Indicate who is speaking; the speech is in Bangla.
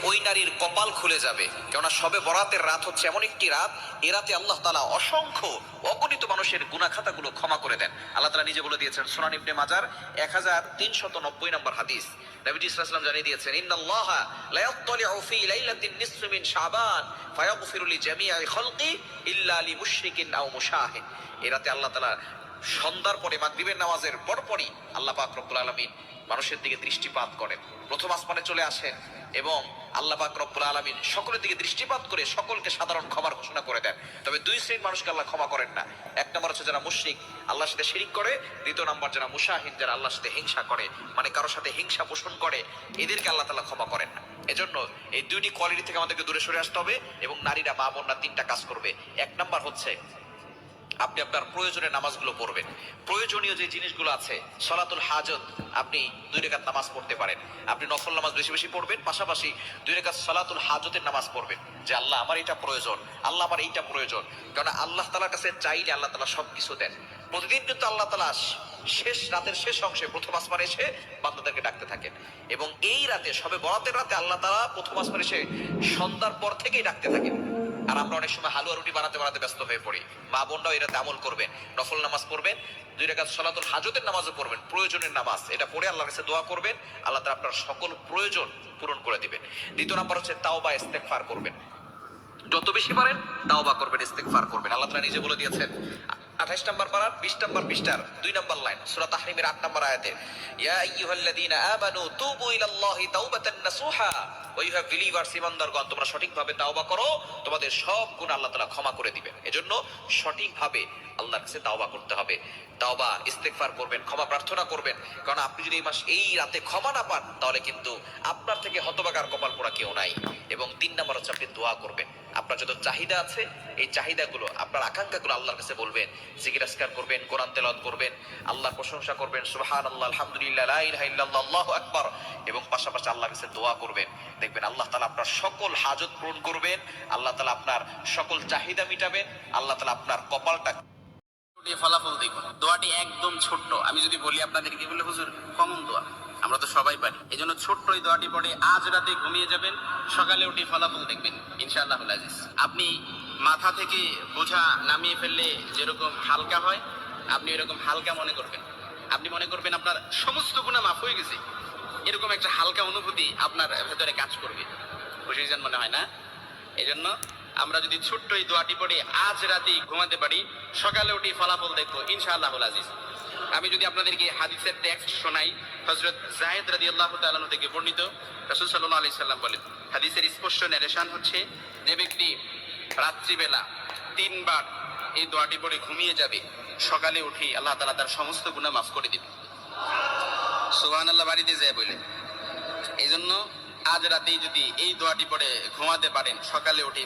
Speaker 1: ওই নারীর কপাল খুলে যাবে। কেননা শবে বরাতের রাত হচ্ছে এমন একটি রাত, এ রাতে আল্লাহ তাআলা অসংখ্য অগণিত মানুষের গুনাহ খাতাগুলো ক্ষমা করে দেন। আল্লাহ তাআলা নিজে বলে দিয়েছেন, সুনান ইবনে মাজার 1390 নম্বর হাদিস, নবীজি সাল্লাল্লাহু আলাইহি ওয়াসাল্লাম জানিয়ে দিয়েছেন, ইন্নাল্লাহা লা ইয়াত্তালিউ ফি লাইলাতিন নিসফি মিন শাবান ফায়াগফিরু লিজামিআ খালকি ইল্লা লিমুশরিকিন আও মুশাহিন। এ রাতে আল্লাহ তাআলা সন্ধ্যার পরে মাগরিবের নামাজের পরপরই আল্লাহ পাক রব্বুল আলামিন মানুষের দিকে দৃষ্টিপাত করেন, প্রথম আসমানে চলে আসেন এবং আল্লাহ পাক রব্বুল আলামিন সকলের দিকে দৃষ্টিপাত করে সকলকে সাধারণ ক্ষমার ঘোষণা করে দেন। তবে দুই শ্রেণীর মানুষকে আল্লাহ ক্ষমা করেন না। এক নম্বর হচ্ছে যারা মুশরিক, আল্লাহর সাথে শিরিক করে। দ্বিতীয় নম্বর যারা মুশাহিন, যারা আল্লাহর সাথে হিংসা করে, মানে কারোর সাথে হিংসা পোষণ করে, এদেরকে আল্লাহ তাআলা ক্ষমা করেন না। এজন্য এই দুইটি কোয়ালিটি থেকে আমাদেরকে দূরে সরে আসতে হবে এবং নারীরা, মা বোনরা তিনটা কাজ করবে। এক নম্বর হচ্ছে আপনি আপনার প্রয়োজনের নামাজগুলো পড়বেন। প্রয়োজনীয় যে জিনিসগুলো আছে, সলাতুল হাজত, আপনি 2 রাকাত নামাজ পড়তে পারেন। আপনি নফল নামাজ বেশি বেশি পড়বেন, পাশাপাশি 2 রাকাত সলাতুল হাজতের নামাজ পড়বেন, যে আল্লাহ আমার এটা প্রয়োজন, আল্লাহ আমার এইটা প্রয়োজন। কারণ আল্লাহ তাআলার কাছে চাইলে আল্লাহ তাআলা সবকিছু দেন। প্রতিদিন কিন্তু আল্লাহ তাআলা শেষ রাতের শেষ অংশে প্রথম আসমানে এসে বান্দাদেরকে ডাকতে থাকেন এবং এই রাতে, শবে বরাতের রাতে আল্লাহ তাআলা প্রথম আসমানে এসে সন্ধ্যার পর থেকেই ডাকতে থাকেন। আর আমরা অনেক সময় হালুয়া রুটি বানাতে বানাতে ব্যস্ত হয়ে পড়ি। মা বোনরাও এরাতে আমল করবেন, নফল নামাজ পড়বেন, 2 রাকাত সলাতুল হাজতের নামাজও পড়বেন, প্রয়োজনের নামাজ, এটা পড়ে আল্লাহর কাছে দোয়া করবেন, আল্লাহ তাআলা আপনার সকল প্রয়োজন পূরণ করে দিবেন। দ্বিতীয় নাম্বার হচ্ছে তাওবা, ইস্তেগফার করবেন। যত বেশি পারেন তাওবা করবেন, ইস্তেগফার করবেন। আল্লাহ তাআলা নিজে বলে দিয়েছেন 28 নম্বর পারা 20 নম্বর পৃষ্ঠার 2 নম্বর লাইন, সূরা তাহরিমের 8 নম্বর আয়াতে, ইয়া আইয়ুহাল্লাযীনা আমানু তুবু ইলাল্লাহি তাওবাতান নাসুহা। ও ইউ হ্যাভ বিলিভার্স, ঈমানদারগণ, তোমরা সঠিকভাবে তাওবা করো, তোমাদের সব গুনাহ আল্লাহ তাআলা ক্ষমা করে দিবেন। এজন্য সঠিকভাবে আল্লাহর কাছে তাওবা করতে হবে। তাওবা, ইস্তেগফার করবেন, ক্ষমা প্রার্থনা করবেন। কারণ আপনি যদি এই রাতে ক্ষমা না পান, তাহলে কিন্তু আপনার থেকে হতভাগার কপাল পোড়া কেউ নাই। এবং 3 নম্বর হচ্ছে আপনি দোয়া করবেন। আপনার যত চাহিদা আছে, এই চাহিদাগুলো, আপনার আকাঙ্ক্ষাগুলো আল্লাহর কাছে বলবেন, জিকির আজকার করবেন, কোরআন তেলাওয়াত করবেন, আল্লাহর প্রশংসা করবেন, সুবহানাল্লাহ, আলহামদুলিল্লাহ, লা ইলাহা ইল্লাল্লাহ, আল্লাহু আকবার, এবং পাশাপাশি আল্লাহর কাছে দোয়া করবেন। দেখবেন আল্লাহ তাআলা আপনার সকল হাজত পূরণ করবেন, আল্লাহ তাআলা আপনার সকল চাহিদা মিটাবেন, আল্লাহ তাআলা আপনার কপালটা
Speaker 2: ফলাফল দেখুন। দোয়াটি একদম ছোট্ট। আমি যদি বলি আপনাদেরকে, বলে হুজুর কমন দোয়া, আমরা তো সবাই পারি। এই জন্য ছোট্ট এই দোয়াটি পড়ে আজ রাতে ঘুমিয়ে যাবেন, সকালে উঠে ফলাফল দেখবেন ইনশাআল্লাহুল আজিজ। আপনি মাথা থেকে বোঝা নামিয়ে ফেললে যেরকম হালকা হয়, আপনি এরকম হালকা মনে করবেন। আপনি মনে করবেন আপনার সমস্ত গুনাহ মাফ হয়ে গেছে, এরকম একটা হালকা অনুভূতি আপনার ভেতরে কাজ করবে। বুঝেছেন মনে হয় না? এই জন্য আমরা যদি ছোট্ট এই দোয়াটি পড়ে আজ রাতে ঘুমাতে পারি, সকালে উঠে ফলাফল দেখবো ইনশাআল্লাহুল আজিজ। আমি যদি আপনাদেরকে হাদিসের টেক্সট শোনাই, হযরত যায়েদ রাদিয়াল্লাহু তাআলা আনহু থেকে বর্ণিত, রাসূল সাল্লাল্লাহু আলাইহি সাল্লাম বলেন, হাদিসের স্পষ্ট নারেশন হচ্ছে, যে ব্যক্তি রাত্রিবেলা 3 বার এই দোয়াটি পড়ে ঘুমিয়ে যাবে, সকালে উঠে আল্লাহ তাআলা তার সমস্ত গুনাহ মাফ করে দিবেন। সুবহানাল্লাহ বাড়িতে যায় বলে। এই জন্য আজ রাতেই যদি এই দোয়াটি পড়ে ঘুমাতে পারেন, সকালে উঠে